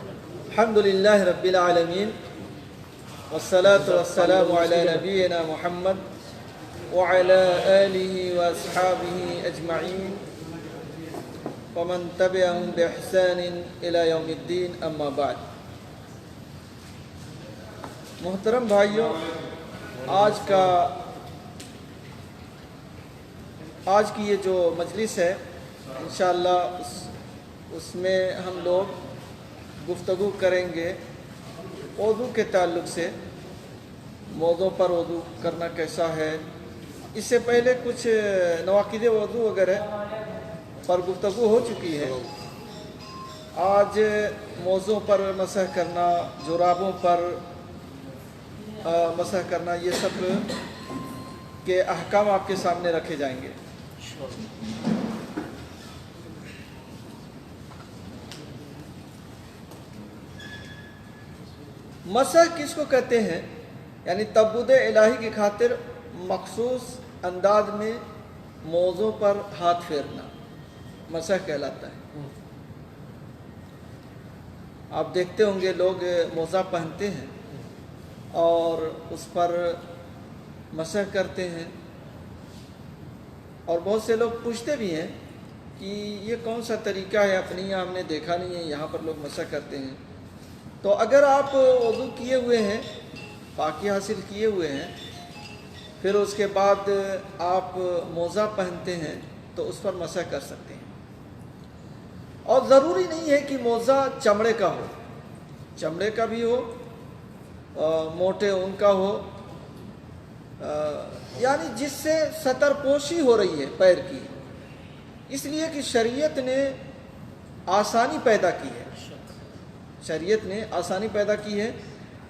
الحمدللہ رب العالمین والصلاة والسلام علی نبینا محمد وعلی آلہ واصحابہ اجمعین ومن تبعهم بإحسان إلى یوم الدین اما بعد۔ محترم بھائیوں، آج کی یہ جو مجلس ہے انشاءاللہ اس میں ہم لوگ گفتگو کریں گے وضو کے تعلق سے، موضوع پر وضو کرنا کیسا ہے۔ اس سے پہلے کچھ نواقض وضو وغیرہ پر گفتگو ہو چکی ہے۔ آج موضوع پر مسح کرنا، جرابوں پر مسح کرنا، یہ سب کے احکام آپ کے سامنے رکھے جائیں گے۔ مسح کس کو کہتے ہیں؟ یعنی تعبد الہی کی خاطر مخصوص انداز میں موضوع پر ہاتھ پھیرنا مسح کہلاتا ہے۔ آپ دیکھتے ہوں گے لوگ موزہ پہنتے ہیں اور اس پر مسح کرتے ہیں، اور بہت سے لوگ پوچھتے بھی ہیں کہ یہ کون سا طریقہ ہے، اپنے یہاں ہم نے دیکھا نہیں ہے، یہاں پر لوگ مسح کرتے ہیں۔ تو اگر آپ وضو کیے ہوئے ہیں، پاکی حاصل کیے ہوئے ہیں، پھر اس کے بعد آپ موزہ پہنتے ہیں تو اس پر مسح کر سکتے ہیں۔ اور ضروری نہیں ہے کہ موزہ چمڑے کا ہو، چمڑے کا بھی ہو، موٹے اون کا ہو، یعنی جس سے ستر پوشی ہو رہی ہے پیر کی، اس لیے کہ شریعت نے آسانی پیدا کی ہے۔ شریعت نے آسانی پیدا کی ہے۔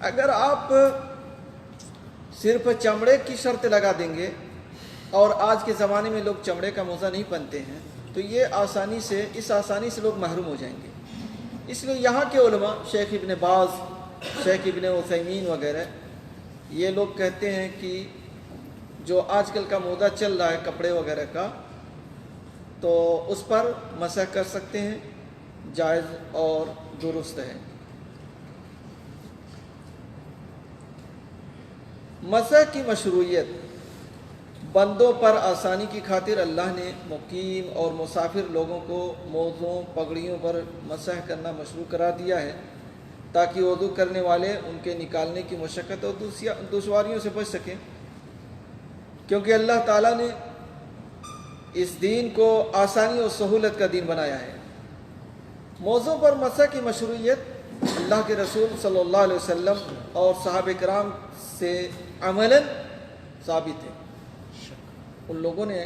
اگر آپ صرف چمڑے کی شرط لگا دیں گے، اور آج کے زمانے میں لوگ چمڑے کا موزہ نہیں پہنتے ہیں، تو یہ اس آسانی سے لوگ محروم ہو جائیں گے۔ اس لیے یہاں کے علماء، شیخ ابن باز، شیخ ابن عثیمین وغیرہ، یہ لوگ کہتے ہیں کہ جو آج کل کا موضوع چل رہا ہے کپڑے وغیرہ کا، تو اس پر مسح کر سکتے ہیں، جائز اور درست ہے۔ مسح کی مشروعیت، بندوں پر آسانی کی خاطر اللہ نے مقیم اور مسافر لوگوں کو موزوں، پگڑیوں پر مسح کرنا مشروع قرار دیا ہے، تاکہ وضو کرنے والے ان کے نکالنے کی مشقت اور دشواریوں سے بچ سکیں، کیونکہ اللہ تعالیٰ نے اس دین کو آسانی اور سہولت کا دین بنایا ہے۔ موضوع پر مسح کی مشروعیت اللہ کے رسول صلی اللہ علیہ وسلم اور صحابہ کرام سے عملاً ثابت ہے۔ ان لوگوں نے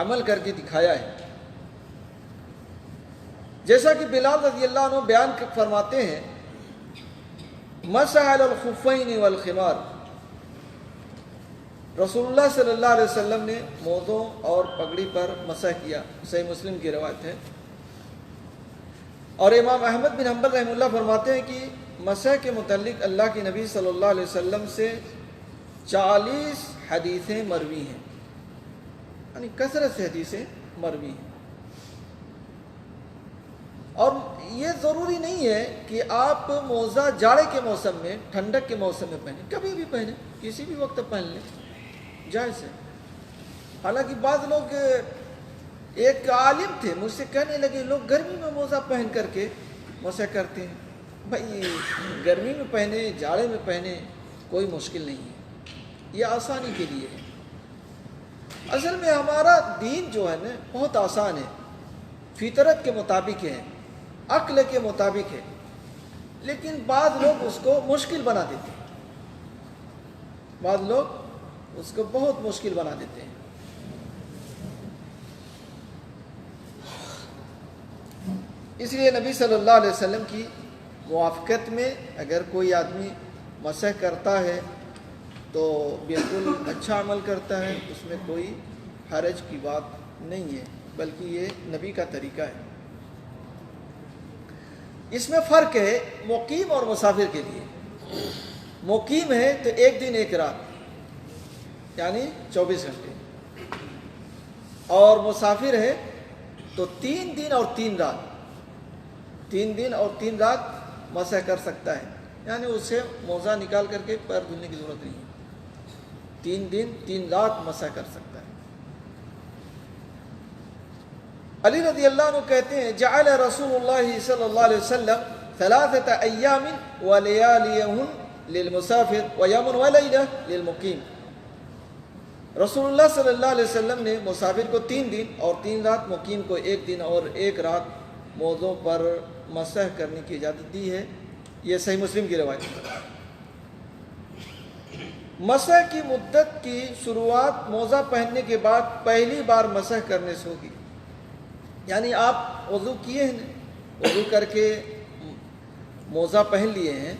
عمل کر کے دکھایا ہے۔ جیسا کہ بلال رضی اللہ عنہ بیان فرماتے ہیں، مسح علی الخفین والخمار، رسول اللہ صلی اللہ علیہ وسلم نے موزوں اور پگڑی پر مسح کیا۔ صحیح مسلم کی روایت ہے۔ اور امام احمد بن حنبل رحمہ اللہ فرماتے ہیں کہ مسح کے متعلق اللہ کے نبی صلی اللہ علیہ وسلم سے 40 حدیثیں مروی ہیں، یعنی کثرت سے حدیثیں مروی ہیں۔ اور یہ ضروری نہیں ہے کہ آپ موزہ جاڑے کے موسم میں، ٹھنڈک کے موسم میں پہنیں، کبھی بھی پہنیں، کسی بھی وقت پہن لیں، جائز ہے۔ حالانکہ بعض لوگ، ایک عالم تھے مجھ سے کہنے لگے، لوگ گرمی میں موزہ پہن کر کے مسح کرتے ہیں۔ بھائی گرمی میں پہنے، جاڑے میں پہنے، کوئی مشکل نہیں ہے، یہ آسانی کے لیے ہے۔ اصل میں ہمارا دین جو ہے نا بہت آسان ہے، فطرت کے مطابق ہے، عقل کے مطابق ہے، لیکن بعض لوگ اس کو مشکل بنا دیتے ہیں، بعض لوگ اس کو بہت مشکل بنا دیتے ہیں۔ اس لیے نبی صلی اللہ علیہ وسلم کی موافقت میں اگر کوئی آدمی مسح کرتا ہے تو بالکل اچھا عمل کرتا ہے، اس میں کوئی حرج کی بات نہیں ہے، بلکہ یہ نبی کا طریقہ ہے۔ اس میں فرق ہے مقیم اور مسافر کے لیے۔ مقیم ہے تو ایک دن ایک رات، یعنی 24 گھنٹے، اور مسافر ہے تو 3 دن اور 3 رات، 3 دن اور 3 رات مسح کر سکتا ہے، یعنی اسے موزہ نکال کر کے پیر دھلنے کی ضرورت نہیں ہے، 3 دن 3 رات مسح کر سکتا ہے۔ علی رضی اللہ عنہ کہتے ہیں جعل رسول اللہ صلی اللہ علیہ وسلم 3 ایام ولیالیہن للمسافر ویوم ولیلہ للمقیم۔ رسول اللہ صلی اللہ علیہ وسلم نے مسافر کو 3 دن اور 3 رات، مقیم کو 1 دن اور 1 رات موضوع پر مسح کرنے کی اجازت دی ہے۔ یہ صحیح مسلم کی روایت ہے۔ مسح کی مدت کی شروعات موزہ پہننے کے بعد پہلی بار مسح کرنے سے ہوگی، یعنی آپ وضو کیے ہیں، وضو کر کے موزہ پہن لیے ہیں،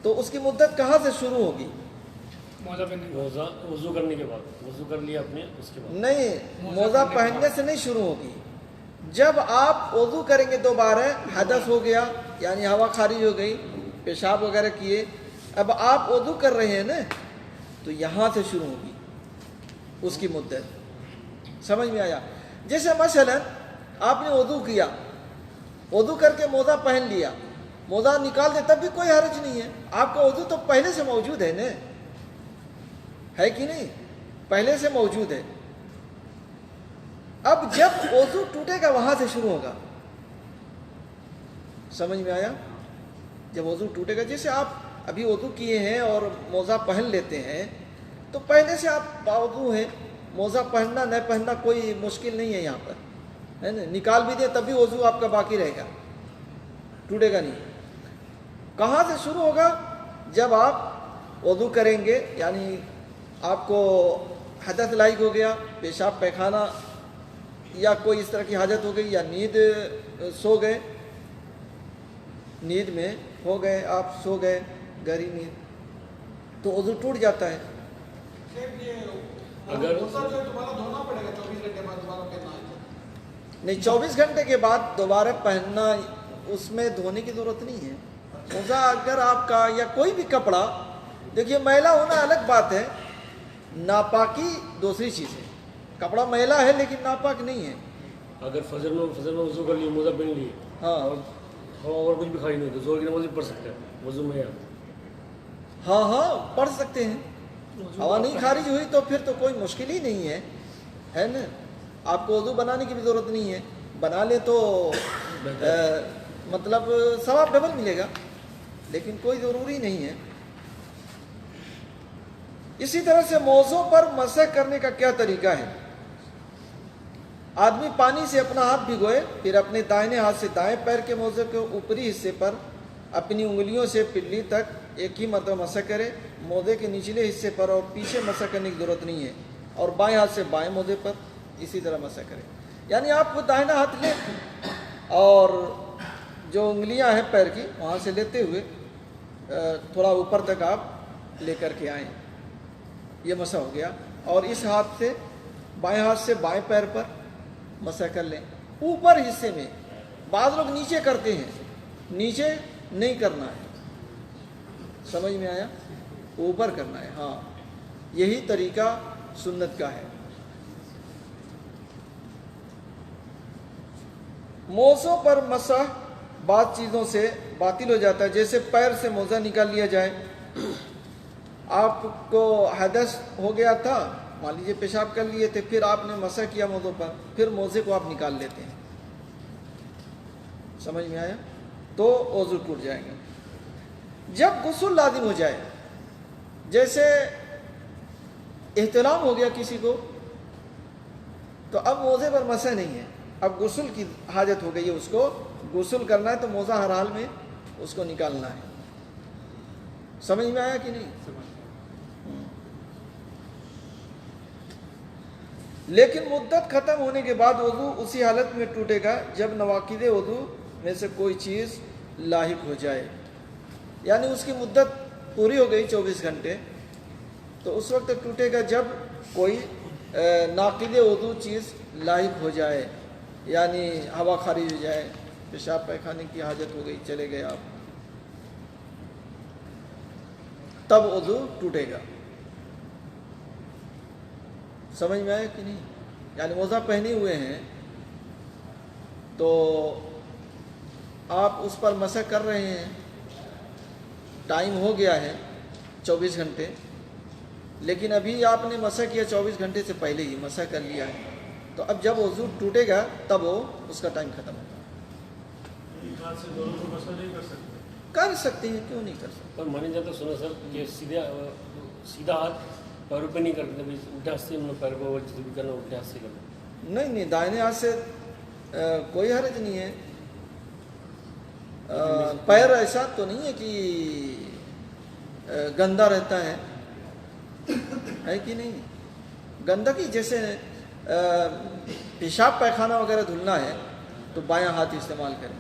تو اس کی مدت کہاں سے شروع ہوگی؟ وضو کرنے کے بعد، وضو کر لیا آپ نے اس کے بعد نہیں، موزہ پہننے سے نہیں شروع ہوگی۔ جب آپ وضو کریں گے دوبارہ، حدث ہو گیا یعنی ہوا خارج ہو گئی، پیشاب وغیرہ کیے، اب آپ وضو کر رہے ہیں نا، تو یہاں سے شروع ہوگی اس کی مدت۔ سمجھ میں آیا؟ جیسے مثلا آپ نے وضو کیا، وضو کر کے موزہ پہن لیا، موزہ نکال دے تب بھی کوئی حرج نہیں ہے، آپ کا وضو تو پہلے سے موجود ہے نا، ہے کہ نہیں؟ پہلے سے موجود ہے۔ اب جب وضو ٹوٹے گا وہاں سے شروع ہوگا۔ سمجھ میں آیا؟ جب وضو ٹوٹے گا، جیسے آپ ابھی وضو کیے ہیں اور موزہ پہن لیتے ہیں، تو پہلے سے آپ باوضو ہیں، موزہ پہننا نہ پہننا کوئی مشکل نہیں ہے یہاں پر، ہے نا؟ نکال بھی دیں تب بھی وضو آپ کا باقی رہے گا، ٹوٹے گا نہیں۔ کہاں سے شروع ہوگا؟ جب آپ وضو کریں گے، یعنی آپ کو حدث لاحق ہو گیا، پیشاب پیخانہ یا کوئی اس طرح کی حاجت ہو گئی، یا نیند سو گئے، نیند میں ہو گئے، آپ سو گئے گہری نیند، تو وضو ٹوٹ جاتا ہے۔ اگر نہیں، 24 گھنٹے کے بعد دوبارہ پہننا، اس میں دھونے کی ضرورت نہیں ہے۔ موزہ اگر آپ کا یا کوئی بھی کپڑا، دیکھیے میلا ہونا الگ بات ہے، ناپاکی دوسری چیز ہے۔ کپڑا میلا ہے لیکن ناپاک نہیں ہے۔ اگر فجر میں وضو کر لیے، موزہ پہن لیے، ہاں اور کچھ بھی کھائی نہیں تو زور کی نماز بھی پڑھ سکتے ہیں وضو میں؟ ہاں پڑھ سکتے ہیں، ہوا نہیں خارج ہوئی تو پھر تو کوئی مشکل ہی نہیں ہے نا؟ آپ کو وضو بنانے کی بھی ضرورت نہیں ہے، بنا لے تو مطلب ثواب ڈبل ملے گا، لیکن کوئی ضروری نہیں ہے۔ اسی طرح سے موزوں پر مسح کرنے کا کیا طریقہ ہے؟ آدمی پانی سے اپنا ہاتھ بھگوئے، پھر اپنے دائیں ہاتھ سے دائیں پیر کے موزے کے اوپری حصے پر اپنی انگلیوں سے پلی تک ایک ہی مرتبہ مسح کرے، موزے کے نچلے حصے پر اور پیچھے مسح کرنے کی ضرورت نہیں ہے، اور بائیں ہاتھ سے بائیں موزے پر اسی طرح مسح کرے۔ یعنی آپ کو دائنا ہاتھ لیں اور جو انگلیاں ہیں پیر کی وہاں سے لیتے ہوئے تھوڑا اوپر تک آپ لے کر کے آئیں، یہ مسح ہو گیا۔ اور اس ہاتھ سے بائیں ہاتھ سے بائیں پیر پر مسح کر لیں، اوپر حصے میں۔ بعض لوگ نیچے کرتے ہیں، نیچے نہیں کرنا ہے، سمجھ میں آیا؟ اوپر کرنا ہے، ہاں یہی طریقہ سنت کا ہے۔ موزوں پر مسح بعض چیزوں سے باطل ہو جاتا ہے، جیسے پیر سے موزہ نکال لیا جائے۔ آپ کو حدث ہو گیا تھا، مان لیجیے پیشاب کر لیے تھے، پھر آپ نے مسح کیا موزوں پر، پھر موزے کو آپ نکال لیتے ہیں، سمجھ میں آیا؟ تو وضو ٹوٹ جائے گا۔ جب غسل لازم ہو جائے، جیسے احتلام ہو گیا کسی کو، تو اب موزے پر مسح نہیں ہے، اب غسل کی حاجت ہو گئی ہے، اس کو غسل کرنا ہے تو موزہ ہر حال میں اس کو نکالنا ہے۔ سمجھ میں آیا کہ نہیں؟ لیکن مدت ختم ہونے کے بعد وضو اسی حالت میں ٹوٹے گا جب نواقض وضو میں سے کوئی چیز لاحق ہو جائے، یعنی اس کی مدت پوری ہو گئی 24 گھنٹے، تو اس وقت ٹوٹے گا جب کوئی ناقض وضو چیز لاحق ہو جائے، یعنی ہوا خارج ہو جائے، پیشاب پیخانے کی حاجت ہو گئی، چلے گئے آپ، تب وضو ٹوٹے گا۔ سمجھ میں آیا کہ نہیں؟ یعنی موزہ پہنے ہوئے ہیں تو آپ اس پر مسح کر رہے ہیں، ٹائم ہو گیا ہے 24 گھنٹے، لیکن ابھی آپ نے مسح کیا 24 گھنٹے سے پہلے ہی مسح کر لیا ہے، تو اب جب وضو ٹوٹے گا تب وہ اس کا ٹائم ختم ہوگا۔ ایک ہاتھ سے دونوں کو مسح نہیں کر سکتے؟ کر سکتے ہیں، کیوں نہیں کر سکتے؟ پر مانے جاتا سنا سر کہ سیدھا ہاتھ پیروں پہ نہیں کرتے، الٹے ہاتھ سے ہم نے پیروں کو جو بھی کرنا الٹے ہاتھ سے کرنا۔ نہیں، دائیں ہاتھ سے کوئی حرج نہیں ہے۔ پیر ایسا تو نہیں ہے کہ گندا رہتا ہے کہ نہیں؟ گندگی جیسے پیشاب پیخانہ وغیرہ دھلنا ہے تو بایاں ہاتھ استعمال کریں۔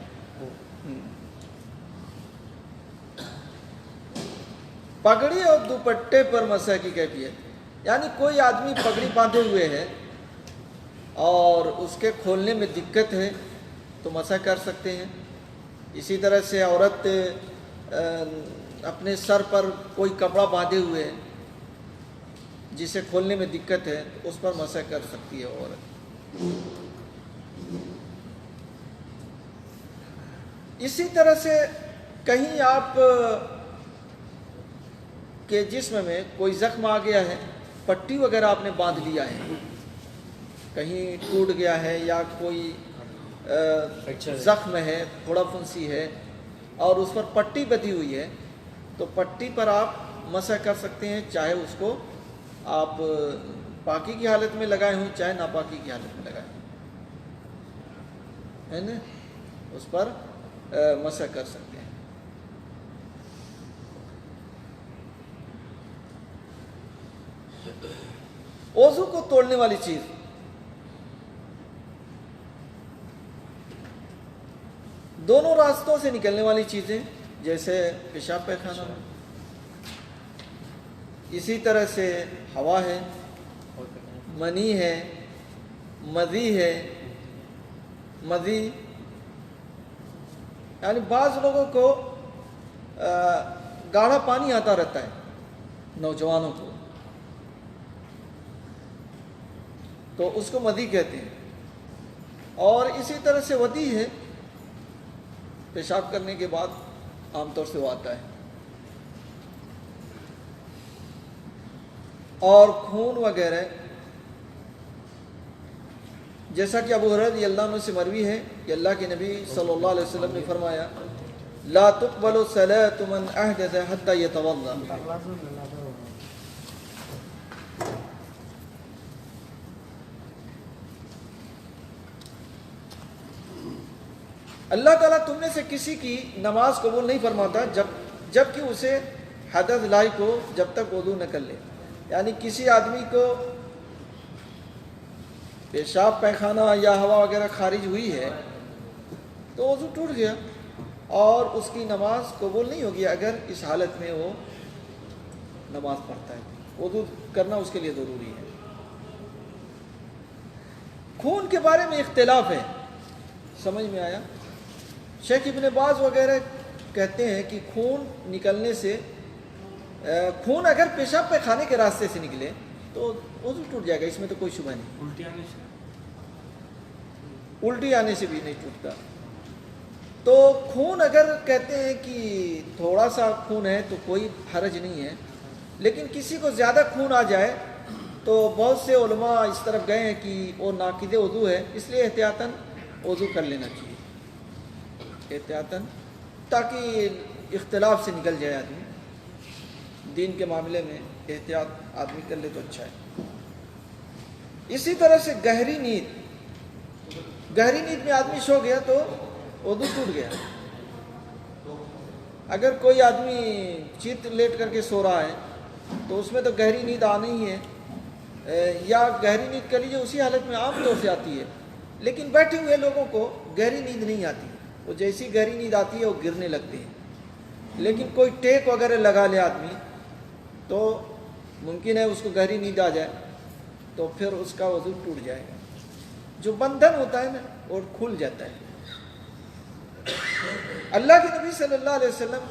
پگڑی اور دوپٹے پر مسح کی کیفیت، یعنی کوئی آدمی پگڑی باندھے ہوئے ہے اور اس کے کھولنے میں دقت ہے تو مسح کر سکتے ہیں۔ اسی طرح سے عورت اپنے سر پر کوئی کپڑا باندھے ہوئے ہے جسے کھولنے میں دقت ہے تو اس پر مسح کر سکتی ہے عورت۔ اسی طرح سے کہیں آپ کے جسم میں کوئی زخم آ گیا ہے، پٹی وغیرہ آپ نے باندھ لیا ہے، کہیں ٹوٹ گیا ہے یا کوئی زخم ہے، پھوڑا پھنسی ہے اور اس پر پٹی بندھی ہوئی ہے تو پٹی پر آپ مسح کر سکتے ہیں، چاہے اس کو آپ پاکی کی حالت میں لگائے ہوں چاہے ناپاکی کی حالت میں لگائے ہوں، ہے نا، اس پر مسح کر سکتے ہیں۔ وضو کو توڑنے والی چیز، دونوں راستوں سے نکلنے والی چیزیں جیسے پیشاب پیخانہ، اسی طرح سے ہوا ہے، منی ہے، مذی ہے۔ مذی یعنی بعض لوگوں کو گاڑھا پانی آتا رہتا ہے، نوجوانوں کو، تو اس کو مذی کہتے ہیں۔ اور اسی طرح سے ودی ہے، پیشاب کرنے کے بعد عام طور سے وہ آتا ہے۔ اور خون وغیرہ، جیسا کہ ابو ہریرہ رضی اللہ عنہ سے مروی ہے کہ اللہ کے نبی صلی اللہ علیہ وسلم نے فرمایا لا تقبل صلاة من احدث حتى يتوضا۔ اللہ تعالیٰ تم میں سے کسی کی نماز قبول نہیں فرماتا جب کہ اسے حدث لاحق ہو، جب تک وضو نہ کر لے۔ یعنی کسی آدمی کو پیشاب پیخانہ یا ہوا وغیرہ خارج ہوئی ہے تو وضو ٹوٹ گیا اور اس کی نماز قبول نہیں ہوگی اگر اس حالت میں وہ نماز پڑھتا ہے۔ وضو کرنا اس کے لیے ضروری ہے۔ خون کے بارے میں اختلاف ہے، سمجھ میں آیا؟ شیخ ابن باز وغیرہ کہتے ہیں کہ خون نکلنے سے، خون اگر پیشاب پیخانے کے راستے سے نکلے تو وضو ٹوٹ جائے گا، اس میں تو کوئی شبہ نہیں۔ الٹی آنے سے بھی نہیں ٹوٹتا۔ تو خون اگر کہتے ہیں کہ تھوڑا سا خون ہے تو کوئی حرج نہیں ہے، لیکن کسی کو زیادہ خون آ جائے تو بہت سے علماء اس طرف گئے ہیں کہ وہ ناقض وضو ہے، اس لیے احتیاطاً وضو کر لینا چاہیے، احتیاطاً، تاکہ اختلاف سے نکل جائے آدمی۔ دین کے معاملے میں احتیاط آدمی کر لے تو اچھا ہے۔ اسی طرح سے گہری نیند میں آدمی سو گیا تو وضو ٹوٹ گیا۔ اگر کوئی آدمی چیت لیٹ کر کے سو رہا ہے تو اس میں تو گہری نیند آنی ہی ہے، یا گہری نیند کر لیجیے اسی حالت میں عام طور سے آتی ہے، لیکن بیٹھے ہوئے لوگوں کو گہری نیند نہیں آتی، وہ جیسی گہری نیند آتی ہے وہ گرنے لگتے ہیں۔ لیکن کوئی ٹیک وغیرہ لگا لے آدمی تو ممکن ہے اس کو گہری نیند آ جائے تو پھر اس کا وضو ٹوٹ جائے گا۔ جو بندھن ہوتا ہے نا وہ کھل جاتا ہے۔ اللہ کے نبی صلی اللہ علیہ وسلم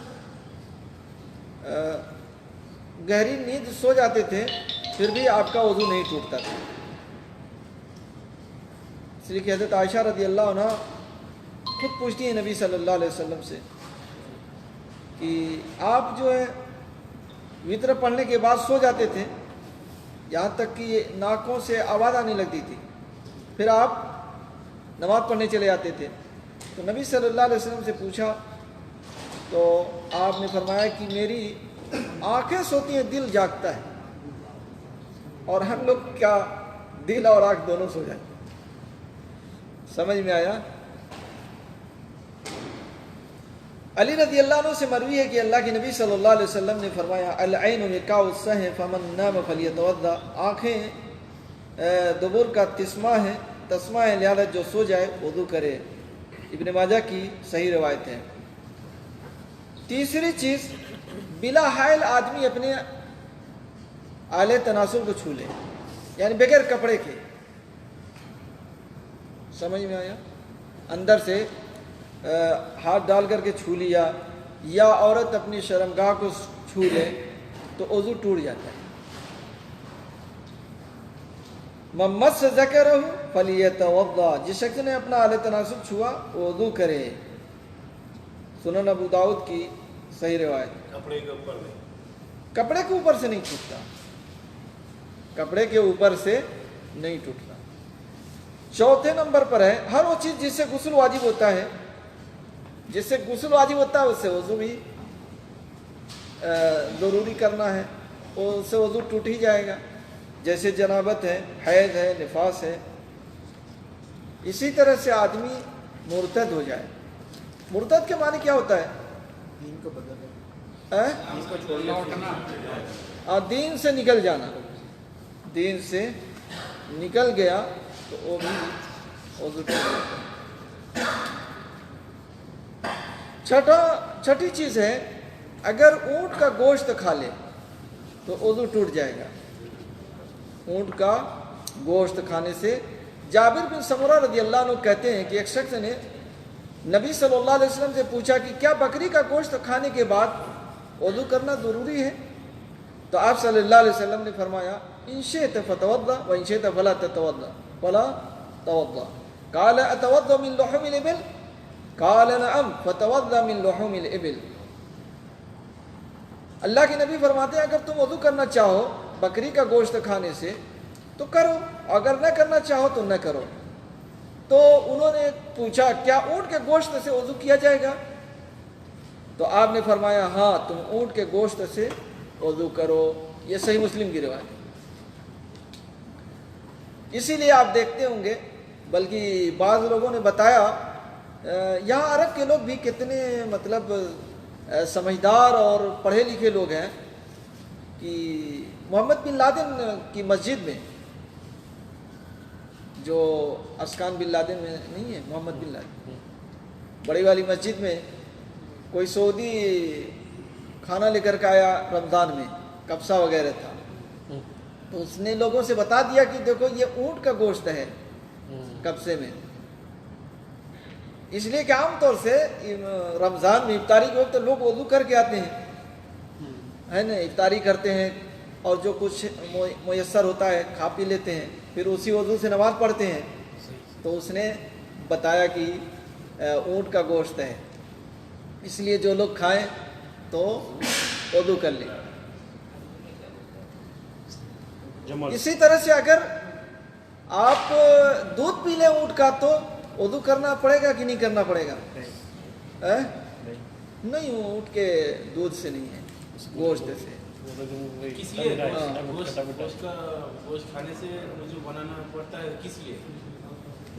گہری نیند سو جاتے تھے پھر بھی آپ کا وضو نہیں ٹوٹتا تھا، اس لیے کہ حضرت عائشہ رضی اللہ عنہ خود پوچھتی ہیں نبی صلی اللہ علیہ وسلم سے کہ آپ جو ہے وطر پڑھنے کے بعد سو جاتے تھے، یہاں تک کہ ناکوں سے آواز آنے لگتی تھی، پھر آپ نماز پڑھنے چلے جاتے تھے۔ تو نبی صلی اللہ علیہ وسلم سے پوچھا تو آپ نے فرمایا کہ میری آنکھیں سوتی ہیں، دل جاگتا ہے، اور ہم لوگ کیا دل اور آنکھ دونوں سو جاتے ہیں۔ سمجھ میں آیا؟ علی رضی اللہ عنہ سے مروی ہے کہ اللہ کے نبی صلی اللہ علیہ وسلم نے فرمایا العین وقاء الصح فمن نام فلیتوضا، آنکھیں دبر کا تسمہ ہے لہذا جو سو جائے وضو کرے۔ ابن ماجہ کی صحیح روایت ہے۔ تیسری چیز، بلا حائل آدمی اپنے آلے تناسل کو چھو لے، یعنی بغیر کپڑے کے۔ سمجھ میں آیا؟ اندر سے ہاتھ ڈال کر کے چھو لیا، یا عورت اپنی شرمگاہ کو چھو لے تو وضو ٹوٹ جاتا ہے۔ مس ذکرہ فلیتوضا، جس شخص نے اپنا آلے تناسل چھوا وہ وضو کرے۔ سنن ابو داؤد کی صحیح روایت۔ کپڑے کے اوپر نہیں، کپڑے کے اوپر سے نہیں ٹوٹتا، کپڑے کے اوپر سے نہیں ٹوٹتا۔ چوتھے نمبر پر ہے ہر وہ چیز جس سے غسل واجب ہوتا ہے، جس سے غسل واجب ہوتا ہے اس سے وضو بھی ضروری کرنا ہے، اس سے وضو ٹوٹ ہی جائے گا، جیسے جنابت ہے، حیض ہے، نفاس ہے۔ اسی طرح سے آدمی مرتد ہو جائے، مرتد کے معنی کیا ہوتا ہے؟ دین کو بدلنا، دین کو چھوڑنا، دین سے نکل جانا، دین سے نکل گیا تو وہ بھی وضو ٹوٹ جاتا ہے۔ چھٹی چیز ہے اگر اونٹ کا گوشت کھا لے تو وضو ٹوٹ جائے گا۔ اونٹ کا گوشت کھانے سے جابر بن سمرہ رضی اللہ عنہ کہتے ہیں کہ ایک شخص نے نبی صلی اللہ علیہ وسلم سے پوچھا کہ کیا بکری کا گوشت کھانے کے بعد وضو کرنا ضروری ہے؟ تو آپ صلی اللہ علیہ وسلم نے فرمایا ان شئت فتوضا وان شئت فلا توضا۔ قال اتوضا من لحوم الابل؟ قال نعم فتوضا من لحوم الابل۔ اللہ کے نبی فرماتے ہیں اگر تم وضو کرنا چاہو بکری کا گوشت کھانے سے تو کرو، اگر نہ کرنا چاہو تو نہ کرو۔ تو انہوں نے پوچھا کیا اونٹ کے گوشت سے وضو کیا جائے گا؟ تو آپ نے فرمایا ہاں تم اونٹ کے گوشت سے وضو کرو۔ یہ صحیح مسلم کی روایت ہے۔ اسی لیے آپ دیکھتے ہوں گے، بلکہ بعض لوگوں نے بتایا یہاں عرب کے لوگ بھی کتنے مطلب سمجھدار اور پڑھے لکھے لوگ ہیں کہ محمد بن لادن کی مسجد میں، جو اسکان بن لادن میں نہیں ہے، محمد بن لادن بڑی والی مسجد میں کوئی سعودی کھانا لے کر کے آیا رمضان میں، کبسا وغیرہ تھا، تو اس نے لوگوں سے بتا دیا کہ دیکھو یہ اونٹ کا گوشت ہے کبسے میں، اس لیے کہ عام طور سے رمضان میں افطاری کے وقت لوگ وضو کر کے آتے ہیں، ہے نا، افطاری کرتے ہیں اور جو کچھ میسر ہوتا ہے کھا پی لیتے ہیں، پھر اسی وضو سے نماز پڑھتے ہیں۔ تو اس نے بتایا کہ اونٹ کا گوشت ہے، اس لیے جو لوگ کھائیں تو وضو کر لیں۔ اسی طرح سے اگر آپ دودھ پی لیں اونٹ کا تو وضو کرنا پڑے گا کہ نہیں کرنا پڑے گا؟ نہیں، اونٹ کے دودھ سے نہیں ہے، گوشت سے۔ کس لیے گوشت کھانے سے وضو بنانا پڑتا ہے؟ کس لیے؟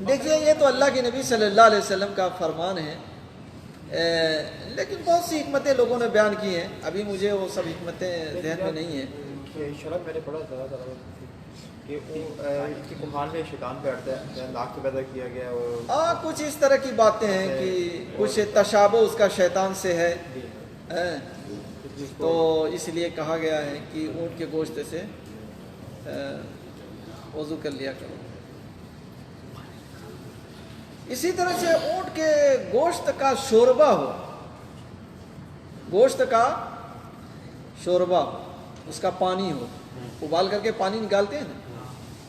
دیکھیے یہ تو اللہ کے نبی صلی اللہ علیہ وسلم کا فرمان ہے، لیکن بہت سی حکمتیں لوگوں نے بیان کی ہیں، ابھی مجھے وہ سب حکمتیں ذہن میں نہیں ہیں۔ شرح میں نے پڑھا تھا کہ اس کے کمال میں شیطان بیٹھتا ہے، ناک سے پیدا کیا گیا، اور کچھ اس طرح کی باتیں ہیں کہ کچھ تشابہ اس کا شیطان سے ہے، تو اس لیے کہا گیا ہے کہ اونٹ کے گوشت سے وضو کر لیا کرو۔ اسی طرح سے اونٹ کے گوشت کا شوربہ ہو، گوشت کا شوربہ، اس کا پانی ہو، ابال کر کے پانی نکالتے ہیں نا،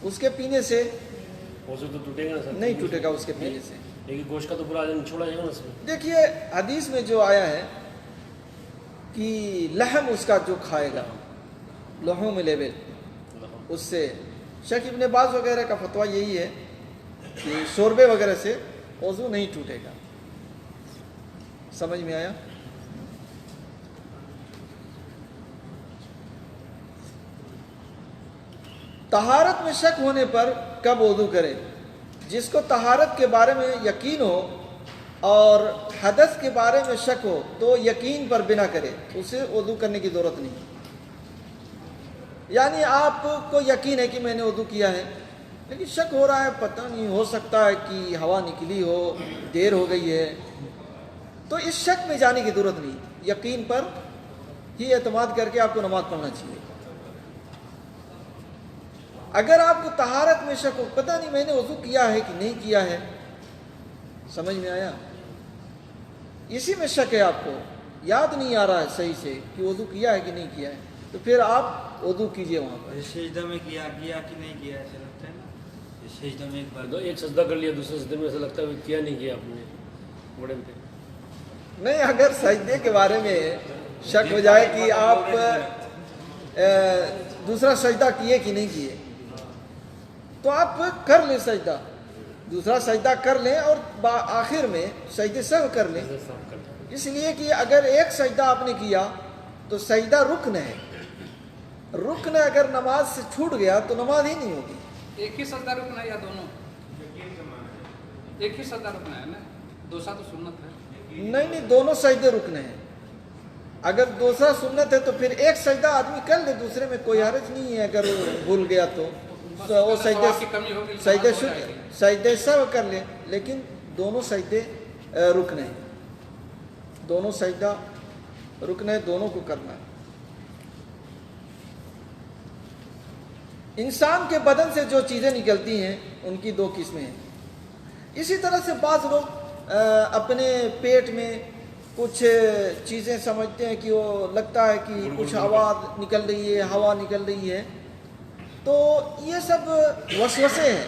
اس کے پینے سے وضو تو ٹوٹے گا نا سر؟ نہیں ٹوٹے گا، اس کے پینے سے لیکن گوشت کا تو پورا آدمی چھوڑا جائے گا نا اس میں. دیکھیے حدیث میں جو آیا ہے کہ لحم اس کا جو کھائے گا لحوم لیبل اس سے شیخ ابن باز وغیرہ کا فتویٰ یہی ہے کہ شوربے وغیرہ سے وضو نہیں ٹوٹے گا. سمجھ میں آیا؟ طہارت میں شک ہونے پر کب وضو کرے؟ جس کو طہارت کے بارے میں یقین ہو اور حدث کے بارے میں شک ہو تو یقین پر بنا کرے، اسے وضو کرنے کی ضرورت نہیں. یعنی آپ کو یقین ہے کہ میں نے وضو کیا ہے لیکن شک ہو رہا ہے، پتہ نہیں، ہو سکتا ہے کہ ہوا نکلی ہو، دیر ہو گئی ہے، تو اس شک میں جانے کی ضرورت نہیں. یقین پر ہی اعتماد کر کے آپ کو نماز پڑھنا چاہیے. اگر آپ کو طہارت میں شک ہو، پتہ نہیں میں نے وضو کیا ہے کہ نہیں کیا ہے، سمجھ میں آیا، اسی میں شک ہے، آپ کو یاد نہیں آ رہا ہے صحیح سے کہ وضو کیا ہے کہ نہیں کیا ہے، تو پھر آپ وضو کیجئے وہاں پر. سجدہ میں کیا کہ نہیں کیا ایسا لگتا ہے نا. سجدہ میں ایک بار ایک سجدہ کر لیا، دوسرے سجدے میں ایسا لگتا ہے کیا نہیں کیا آپ نے بڑے پہ. نہیں، اگر سجدے کے بارے میں شک ہو جائے کہ آپ دوسرا سجدہ کیے کہ نہیں کیے تو آپ کر لیں سجدہ، دوسرا سجدہ کر لیں اور آخر میں سجدے سہو کر لیں. اس لیے کہ اگر ایک سجدہ آپ نے کیا تو سجدہ رکن ہے، رکن اگر نماز سے چھوٹ گیا تو نماز ہی نہیں ہوگی. ایک ہی سجدہ رکنا ہے یا دونوں؟ ایک ہی سجدہ رکنا ہے نا، دوسرا تو سنت ہے. نہیں، دونوں سجدے رکن ہیں. اگر دوسرا سنت ہے تو پھر ایک سجدہ آدمی کر لے، دوسرے میں کوئی حرج نہیں ہے. اگر وہ بھول گیا تو وہ سجدے سہو کر لے، لیکن دونوں سجدے رکن ہیں، دونوں سجدہ رکن ہے، دونوں کو کرنا ہے. انسان کے بدن سے جو چیزیں نکلتی ہیں ان کی دو قسمیں ہیں. اسی طرح سے بعض لوگ اپنے پیٹ میں کچھ چیزیں سمجھتے ہیں کہ وہ لگتا ہے کہ کچھ آواز نکل رہی ہے، ہوا نکل رہی ہے، تو یہ سب وسوسے ہیں.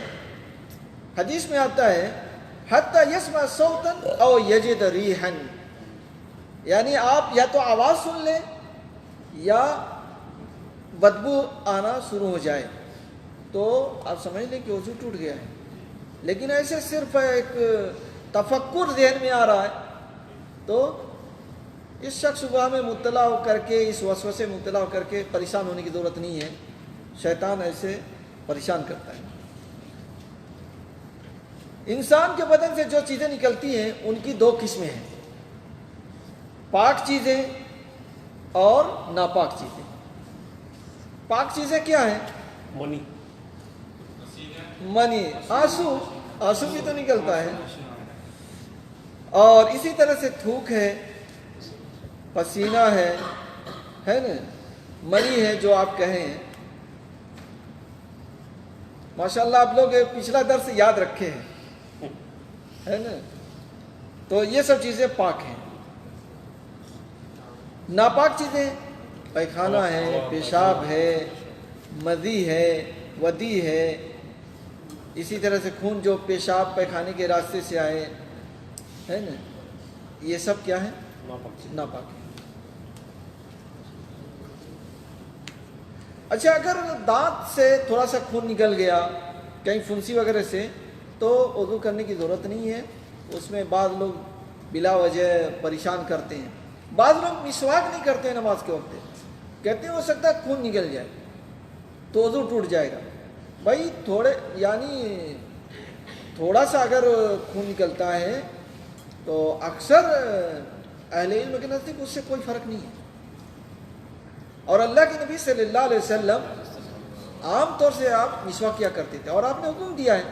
حدیث میں آتا ہے حتی یسمع صوتا او یجد ریحا، یعنی آپ یا تو آواز سن لیں یا بدبو آنا شروع ہو جائے تو آپ سمجھ لیں کہ وضو ٹوٹ گیا ہے. لیکن ایسے صرف ایک تفکر ذہن میں آ رہا ہے تو اس شخص صبح میں مطلع ہو کر کے، اس وسوسے میں مطلع ہو کر کے پریشان ہونے کی ضرورت نہیں ہے. شیطان ایسے پریشان کرتا ہے. انسان کے بدن سے جو چیزیں نکلتی ہیں ان کی دو قسمیں ہیں، پاک چیزیں اور ناپاک چیزیں. پاک چیزیں کیا ہیں؟ منی، آنسو بھی تو نکلتا ہے، اور اسی طرح سے تھوک ہے، پسینہ ہے نا، منی ہے جو آپ کہیں. ماشاءاللہ آپ لوگ پچھلا درس یاد رکھے ہیں، ہے نا. تو یہ سب چیزیں پاک ہیں. ناپاک چیزیں پیخانہ ہے، پیشاب ہے، مذی ہے، ودی ہے، اسی طرح سے خون جو پیشاب پیخانے کے راستے سے آئے، ہے نا، یہ سب کیا ہے؟ ناپاک ہے. اچھا، اگر دانت سے تھوڑا سا خون نکل گیا کہیں پھنسی وغیرہ سے تو وضو کرنے کی ضرورت نہیں ہے. اس میں بعض لوگ بلا وجہ پریشان کرتے ہیں. بعض لوگ مسواک نہیں کرتے ہیں نماز کے وقت، کہتے ہیں ہو سکتا ہے خون نکل جائے تو وضو ٹوٹ جائے گا. بھائی تھوڑا سا اگر خون نکلتا ہے تو اکثر اہل علم کے نزدیک اس سے کوئی فرق نہیں ہے. اور اللہ کے نبی صلی اللہ علیہ وسلم عام طور سے آپ مسواک کیا کرتے تھے، اور آپ نے حکم دیا ہے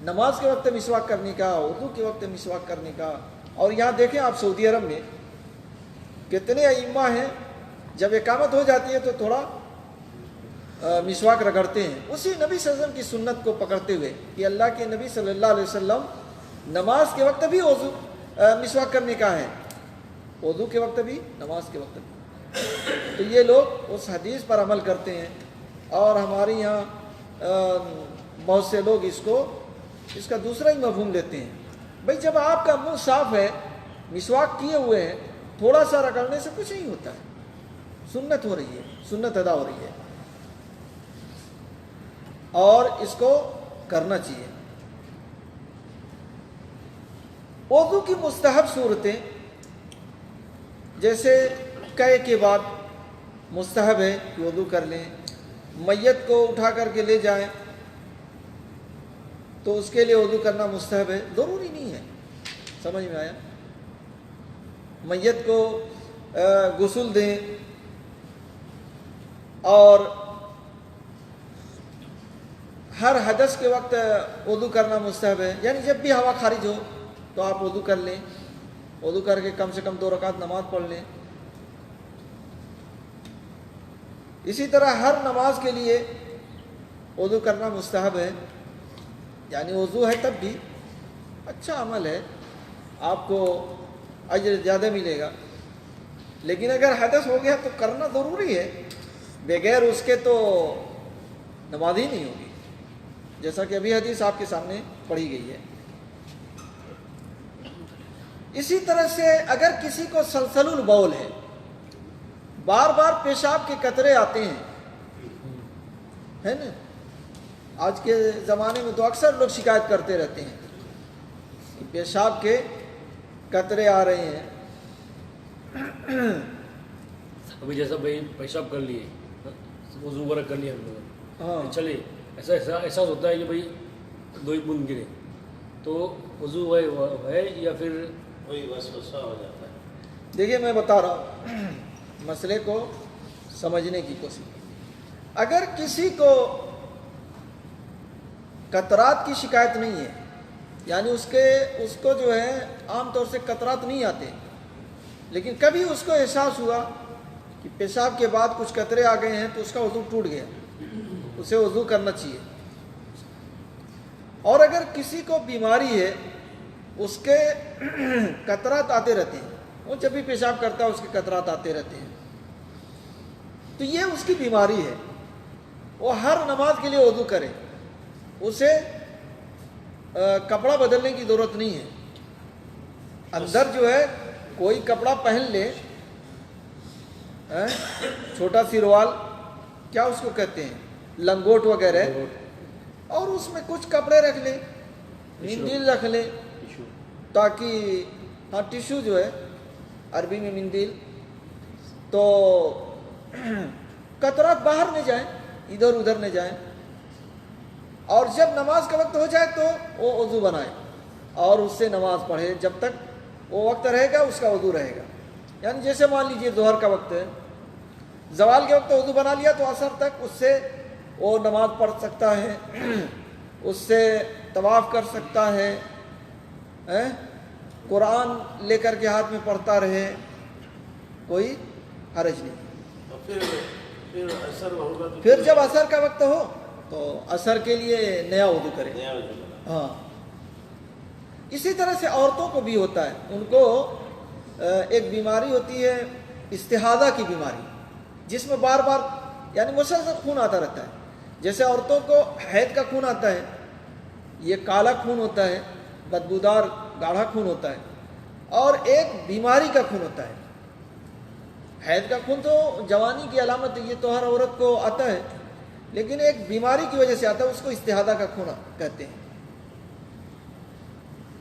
نماز کے وقت مسواک کرنے کا، وضو کے وقت مسواک کرنے کا. اور یہاں دیکھیں آپ سعودی عرب میں کتنے ائمہ ہیں، جب اقامت ہو جاتی ہے تو تھوڑا مسواک رگڑتے ہیں، اسی نبی صلی اللہ علیہ وسلم کی سنت کو پکڑتے ہوئے کہ اللہ کے نبی صلی اللہ علیہ وسلم نماز کے وقت بھی وضو مسواک کرنے کا ہے، وضو کے وقت بھی، نماز کے وقت بھی. تو یہ لوگ اس حدیث پر عمل کرتے ہیں، اور ہمارے یہاں بہت سے لوگ اس کا دوسرا ہی مفہوم لیتے ہیں بھائی جب آپ کا منہ صاف ہے، مسواک کیے ہوئے ہیں، تھوڑا سا رگڑنے سے کچھ نہیں ہوتا ہے، سنت ہو رہی ہے، سنت ادا ہو رہی ہے، اور اس کو کرنا چاہیے۔ وضو کی مستحب صورتیں، جیسے قے کے بعد مستحب ہے کہ وضو کر لیں، میت کو اٹھا کر کے لے جائیں تو اس کے لیے وضو کرنا مستحب ہے، ضروری نہیں ہے، سمجھ میں آیا؟ میت کو غسل دیں اور ہر حدث کے وقت وضو کرنا مستحب ہے، یعنی جب بھی ہوا خارج ہو تو آپ وضو کر لیں، وضو کر کے کم سے کم 2 رکعت نماز پڑھ لیں۔ اسی طرح ہر نماز کے لیے وضو کرنا مستحب ہے، یعنی وضو ہے تب بھی اچھا عمل ہے، آپ کو اجر زیادہ ملے گا، لیکن اگر حدث ہو گیا تو کرنا ضروری ہے، بغیر اس کے تو نماز ہی نہیں ہوگی، جیسا کہ ابھی حدیث آپ کے سامنے پڑھی گئی ہے۔ اسی طرح سے اگر کسی کو سلسل البول ہے، بار بار پیشاب کے قطرے آتے ہیں، ہے نا، آج کے زمانے میں تو اکثر لوگ شکایت کرتے رہتے ہیں کہ پیشاب کے قطرے آ رہے ہیں۔ ابھی جیسا بھائی پیشاب کر لیے، وضو وغیرہ کر لیا ہم ہاں لوگ، چلے ایسا احساس ہوتا ہے کہ بھائی 2 ہی بوند گرے تو وضو ہے یا پھر وہی وسوسہ ہو جاتا ہے۔ دیکھیے میں بتا رہا ہوں، مسئلے کو سمجھنے کی کوشش۔ اگر کسی کو قطرات کی شکایت نہیں ہے، یعنی اس کو جو ہے عام طور سے قطرات نہیں آتے، لیکن کبھی اس کو احساس ہوا کہ پیشاب کے بعد کچھ قطرے آ گئے ہیں تو اس کا وضو ٹوٹ گیا، اسے وضو کرنا چاہیے۔ اور اگر کسی کو بیماری ہے، اس کے قطرات آتے رہتے ہیں، وہ جب بھی پیشاب کرتا ہے اس کے قطرات آتے رہتے ہیں، تو یہ اس کی بیماری ہے، وہ ہر نماز کے لیے وضو کرے، اسے کپڑا بدلنے کی ضرورت نہیں ہے، اندر جو ہے کوئی کپڑا پہن لے، چھوٹا سروال کیا اس کو کہتے ہیں، لنگوٹ وغیرہ، اور اس میں کچھ کپڑے رکھ لے، مندیل رکھ لے، تاکہ ہاں ٹیشو جو ہے عربی میں مندیل، تو قطرات باہر نہ جائیں، ادھر ادھر نہ جائیں، اور جب نماز کا وقت ہو جائے تو وہ وضو بنائے اور اس سے نماز پڑھے، جب تک وہ وقت رہے گا اس کا وضو رہے گا۔ یعنی جیسے مان لیجئے ظہر کا وقت ہے، زوال کے وقت وضو بنا لیا تو عصر تک اس سے وہ نماز پڑھ سکتا ہے، اس سے طواف کر سکتا ہے، قرآن لے کر کے ہاتھ میں پڑھتا رہے، کوئی حرج نہیں۔ پھر اثر ہوگا تو پھر جب عصر کا وقت ہو تو عصر کے لیے نیا وضو کرے۔ نیا وضو بنا۔ ہاں، اسی طرح سے عورتوں کو بھی ہوتا ہے، ان کو ایک بیماری ہوتی ہے استحاضہ کی بیماری، جس میں بار بار یعنی مسلسل خون آتا رہتا ہے، جیسے عورتوں کو حید کا خون آتا ہے، یہ کالا خون ہوتا ہے، بدبودار گاڑھا خون ہوتا ہے، اور ایک بیماری کا خون ہوتا ہے۔ حید کا خون تو جوانی کی علامت ہے، یہ تو ہر عورت کو آتا ہے، لیکن ایک بیماری کی وجہ سے آتا ہے، اس کو استحاضہ کا خون کہتے ہیں۔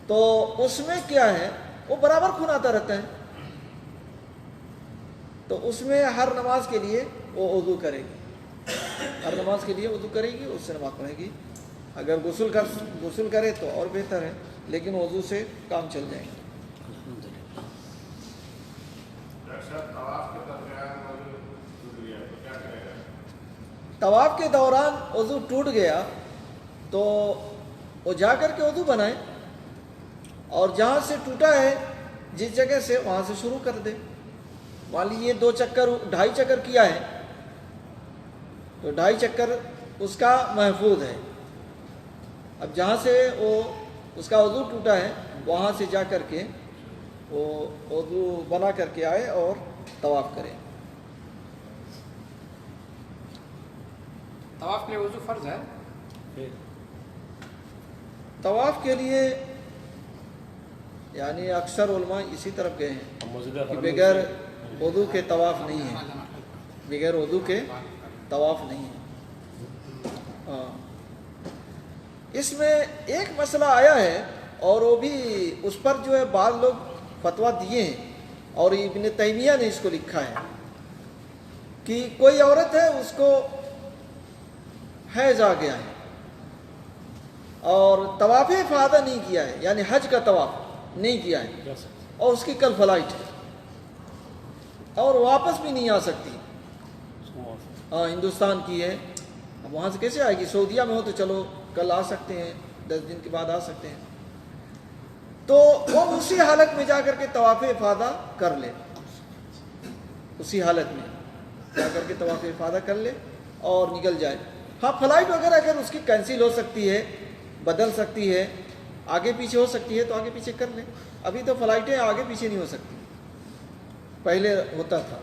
تو اس میں کیا ہے، وہ برابر خون آتا رہتا ہے، تو اس میں ہر نماز کے لیے وہ وضو کرے گی، ہر نماز کے لیے وضو کرے گی، اس سے نماز پڑھے گی۔ اگر غسل کرے تو اور بہتر ہے، لیکن وضو سے کام چل جائے گا۔ طواف کے دوران وضو ٹوٹ گیا تو وہ جا کر کے وضو بنائے، اور جہاں سے ٹوٹا ہے جس جگہ سے وہاں سے شروع کر دے۔ مان لیجیے 2 چکر 2.5 چکر کیا ہے تو 2.5 چکر اس کا محفوظ ہے۔ اب جہاں سے وہ اس کا وضو ٹوٹا ہے وہاں سے جا کر کے وہ وضو بنا کر کے آئے اور طواف کرے۔ طواف کے لیے وضو فرض ہے؟ طواف کے لیے یعنی اکثر علماء اسی طرف گئے ہیں مسجد کہ حرم بغیر سے- وضو کے طواف نہیں ہے، بغیر وضو کے طواف نہیں ہے۔ ہاں، اس میں ایک مسئلہ آیا ہے اور وہ بھی اس پر جو ہے بعض لوگ فتویٰ دیے ہیں، اور ابن تیمیہ نے اس کو لکھا ہے کہ کوئی عورت ہے اس کو حیض آ گیا ہے اور طواف افاضہ نہیں کیا ہے، یعنی حج کا طواف نہیں کیا ہے، جا سکتے ہیں۔ اور اس کی کل فلائٹ ہے اور واپس بھی نہیں آ سکتی، اس کو معاف- ہاں ہندوستان کی ہے، اب وہاں سے کیسے آئے گی؟ سعودیہ میں ہو تو چلو کل آ سکتے ہیں، 10 دن کے بعد آ سکتے ہیں، تو وہ اسی حالت میں جا کر کے طواف افاضہ کر لے، اسی حالت میں جا کر کے طواف افاضہ کر لے اور نکل جائے۔ ہاں فلائٹ وغیرہ اگر اس کی کینسل ہو سکتی ہے، بدل سکتی ہے، آگے پیچھے ہو سکتی ہے تو آگے پیچھے کر لیں۔ ابھی تو فلائٹیں آگے پیچھے نہیں ہو سکتی، پہلے ہوتا تھا۔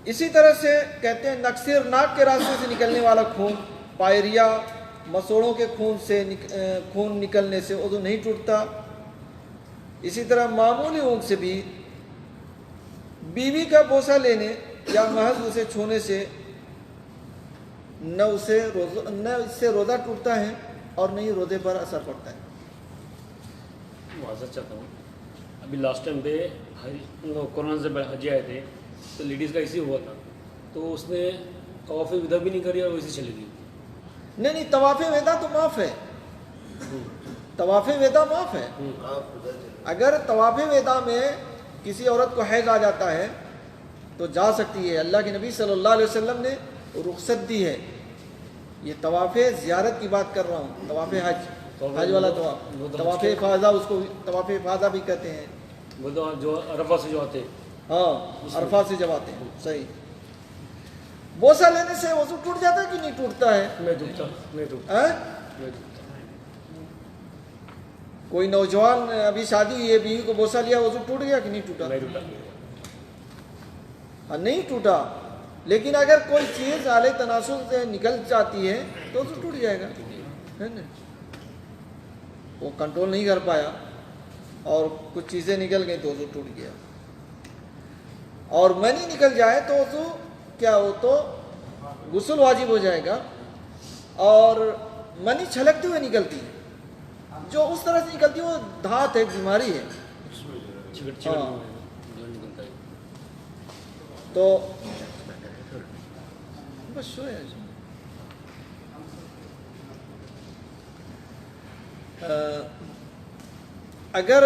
اسی طرح سے کہتے ہیں نقصیر ناک کے راستے سے نکلنے والا خون، پائریا مسوڑوں کے خون نکلنے سے وضو نہیں ٹوٹتا۔ اسی طرح معمولی اونٹ سے بھی بیوی کا بوسہ لینے یا محض اسے چھونے سے نہ اس سے روزہ ٹوٹتا ہے اور نہ ہی روزے پر اثر پڑتا ہے۔ معذرت چاہتا ہوں، ابھی لاسٹ ٹائم پہ کورونا سے حج آئے تھے تو لیڈیز کا اسی ہوا تھا، تو اس نے طواف ودا بھی نہیں کری اور ویسے چلی گئی۔ نہیں طواف ودا تو معاف ہے، طواف ودا معاف ہے۔ آپ ادھر چلے اگر طواف ودا میں کسی عورت کو حیض آ جاتا ہے تو جا سکتی ہے، اللہ کے نبی صلی اللہ علیہ وسلم نے رخصت دی ہے۔ یہ طواف زیارت کی بات کر رہا ہوں، طواف حج والا طواف، طواف افاضہ، اس کو طواف افاضہ بھی کہتے ہیں۔ وہ تو جو عرفہ سے جو آتے ہیں، ہاں عرفہ سے جب آتے ہیں، صحیح۔ بوسہ لینے سے وضو ٹوٹ جاتا ہے کہ نہیں ٹوٹتا ہے؟ میں ٹوٹتا میں ٹوٹتا ہاں؟ میں ٹوٹتا کوئی نوجوان ابھی شادی ہوئی ہے، بیوی کو بوسہ لیا، وضو ٹوٹ گیا کہ نہیں ٹوٹا؟ میں ٹوٹا۔ ہاں نہیں ٹوٹا، لیکن اگر کوئی چیز اعلی تناسل سے نکل جاتی ہے تو وضو ٹوٹ جائے گا، ہے نا؟ وہ کنٹرول نہیں کر پایا اور کچھ چیزیں نکل گئی تو وضو ٹوٹ گیا۔ اور منی نکل جائے تو وضو کیا ہو تو غسل واجب ہو جائے گا، اور منی چھلکتے ہوئے نکلتی ہے، جو اس طرح سے نکلتی ہے وہ دھات ہے، بیماری ہے، چکٹ ہاں۔ جو نکلتا ہے۔ تو بس شو ہے اگر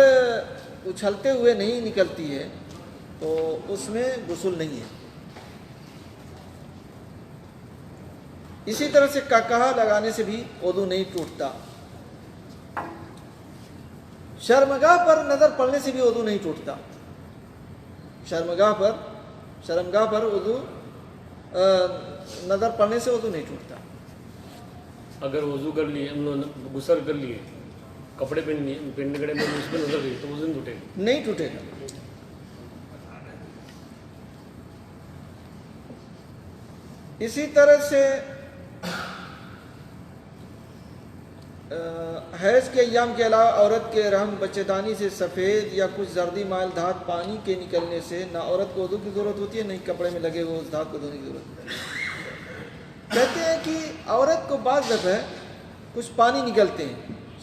اچھلتے ہوئے نہیں نکلتی ہے تو اس میں غسل نہیں ہے۔ اسی طرح سے کہا لگانے سے بھی وضو نہیں ٹوٹتا۔ شرمگاہ پر نظر پڑنے سے بھی وضو نہیں ٹوٹتا۔ شرمگاہ پر وضو نظر پڑنے سے وضو نہیں ٹوٹتا۔ اگر وضو کر لیے، غسل کر لیے، کپڑے پہننے کڑے میں اس پہ نظر گئی تو وضو نہیں ٹوٹے گا۔ نہیں ٹوٹے گا۔ اسی طرح سے حیض کے ایام کے علاوہ عورت کے رحم بچے دانی سے سفید یا کچھ زردی مائل دھات پانی کے نکلنے سے نہ عورت کو وضو کی ضرورت ہوتی ہے، نہ ہی کپڑے میں لگے ہوئے اس دھات کو دھونے کی ضرورت ہوتی ہے۔ کہتے ہیں کہ عورت کو بعض دفعہ کچھ پانی نکلتے ہیں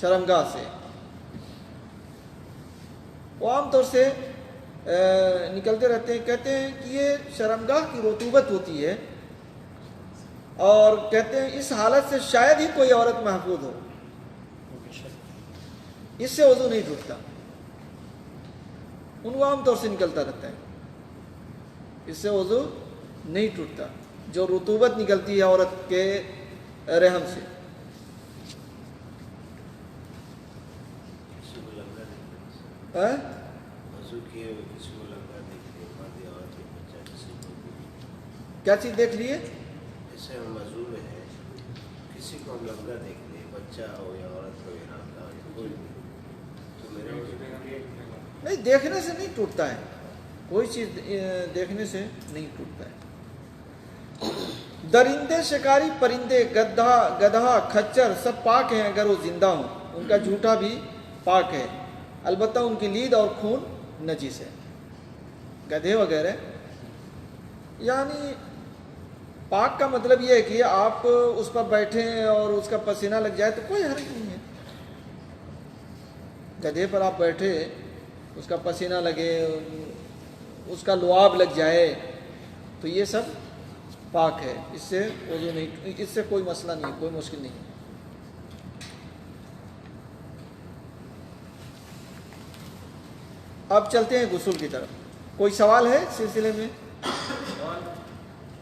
شرمگاہ سے، وہ عام طور سے نکلتے رہتے ہیں۔ کہتے ہیں کہ یہ شرمگاہ کی رطوبت ہوتی ہے، اور کہتے ہیں اس حالت سے شاید ہی کوئی عورت محفوظ ہو، اس سے وضو نہیں ٹوٹتا، ان کو عام طور سے نکلتا رہتا ہے، اس سے وضو نہیں ٹوٹتا، جو رطوبت نکلتی ہے عورت کے رحم سے۔ کسی کو لگا نہیں ہاں؟ وضو کیے ہوئے کسی کو لگا دیکھ لیا، مادی عورت کے بچہ کسی کو بھی کیا چیز دیکھ لیے؟ ایسے ہم وضو ہے، کسی کو ہم لگا دیکھ لیں، بچہ ہو یا عورت ہو یا ناتا ہو یا کوئی بھی، تو میرے وضو نہیں، دیکھنے سے نہیں ٹوٹتا ہے، کوئی چیز دیکھنے سے نہیں ٹوٹتا ہے۔ درندے، شکاری پرندے، گدھا، کھچر سب پاک ہیں اگر وہ زندہ ہوں۔ ان کا جھوٹا بھی پاک ہے، البتہ ان کی لید اور خون نجس ہے. گدھے وغیرہ یعنی پاک کا مطلب یہ ہے کہ آپ اس پر بیٹھیں اور اس کا پسینہ لگ جائے تو کوئی حرج نہیں ہے. گدھے پر آپ بیٹھے، اس کا پسینہ لگے، اس کا لعاب لگ جائے تو یہ سب پاک ہے، اس سے وضو نہیں، اس سے کوئی مسئلہ نہیں، کوئی مشکل نہیں. اب چلتے ہیں غسل کی طرف. کوئی سوال ہے اس سلسلے میں؟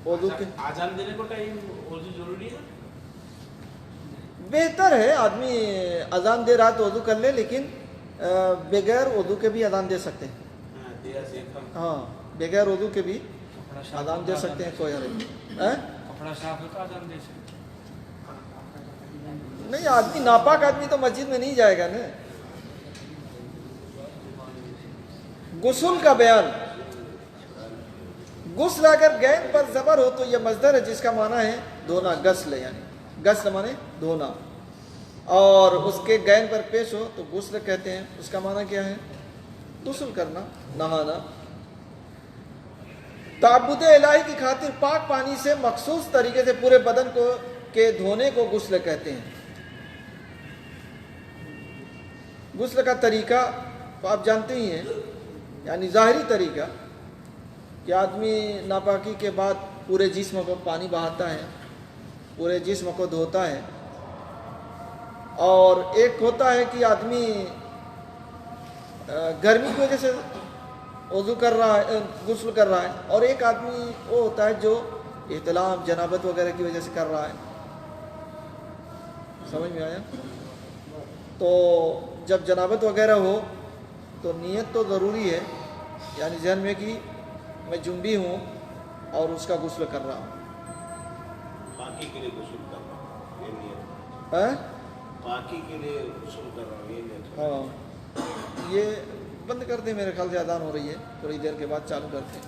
وضو کے آزان دینے کو ٹائم وضو ضروری ہے؟ بہتر ہے آدمی اذان دے رہا تو وضو کر لے، لیکن بغیر وضو کے بھی اذان دے سکتے ہیں. ہاں دیا سیکھا. ہاں بغیر وضو کے بھی کپڑا صاف اذان دے ہوتا سکتے ہیں، آزان کوئی حرج دے نہیں. ہاں؟ کپڑا صاف ہوتا آزان دے سکتے. نہیں، آدمی ناپاک آدمی تو مسجد میں نہیں جائے گا نا. غسل کا بیان. غسل اگر گین پر زبر ہو تو یہ مصدر ہے جس کا معنی ہے دھونا، غسل یعنی غسل معنی دھونا، اور اس کے گین پر پیش ہو تو غسل کہتے ہیں. اس کا معنی کیا ہے؟ غسل کرنا، نہانا. تعبد الہی کی خاطر پاک پانی سے مخصوص طریقے سے پورے بدن کو کے دھونے کو غسل کہتے ہیں. غسل کا طریقہ تو آپ جانتے ہی ہیں، یعنی ظاہری طریقہ کہ آدمی ناپاکی کے بعد پورے جسم کو پانی بہاتا ہے، پورے جسم کو دھوتا ہے. اور ایک ہوتا ہے کہ آدمی گرمی کی وجہ سے وضو کر رہا ہے، غسل کر رہا ہے، اور ایک آدمی وہ ہوتا ہے جو احتلام، جنابت وغیرہ کی وجہ سے کر رہا ہے. سمجھ میں آیا؟ تو جب جنابت وغیرہ ہو تو نیت تو ضروری ہے، یعنی ذہن میں کہ میں جنبی ہوں اور اس کا غسل کر رہا ہوں. پاکی کے لیے غسل کر رہا ہوں یہ نیت. ہاں پاکی کے لیے غسل کر رہا ہوں یہ نیت. ہاں، یہ بند کر دیں، میرے خیال سے اذان ہو رہی ہے، تھوڑی دیر کے بعد چالو کرتے ہیں.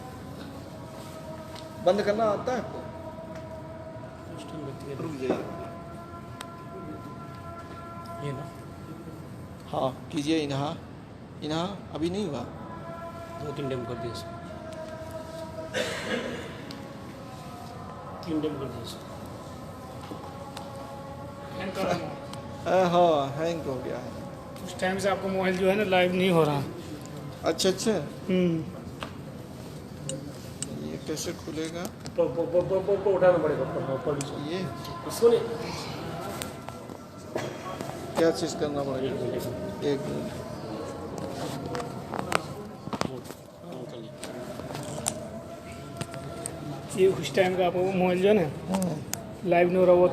بند کرنا آتا ہے آپ کو؟ رک جائیے. یہ نا ہاں کیجئے. انہا ابھی نہیں ہوا. 2-3 ٹائم کر دیا 3 ٹائم کر دیا. ہینگ کر رہا ہوں. ہاں ہینگ ہو گیا ہے. اس ٹائم سے آپ کا موبائل جو ہے نا لائیو نہیں ہو رہا. اچھا اچھا، یہ کیسے کھلے گا؟ اٹھانا پڑے گا. یہ اس کو نہیں کیا چیز کرنا پڑے گا؟ ایک منٹ. یہ اس ٹائم کا آپ کا موبائل جو ہے نا لائیو نہیں ہو رہا، وہ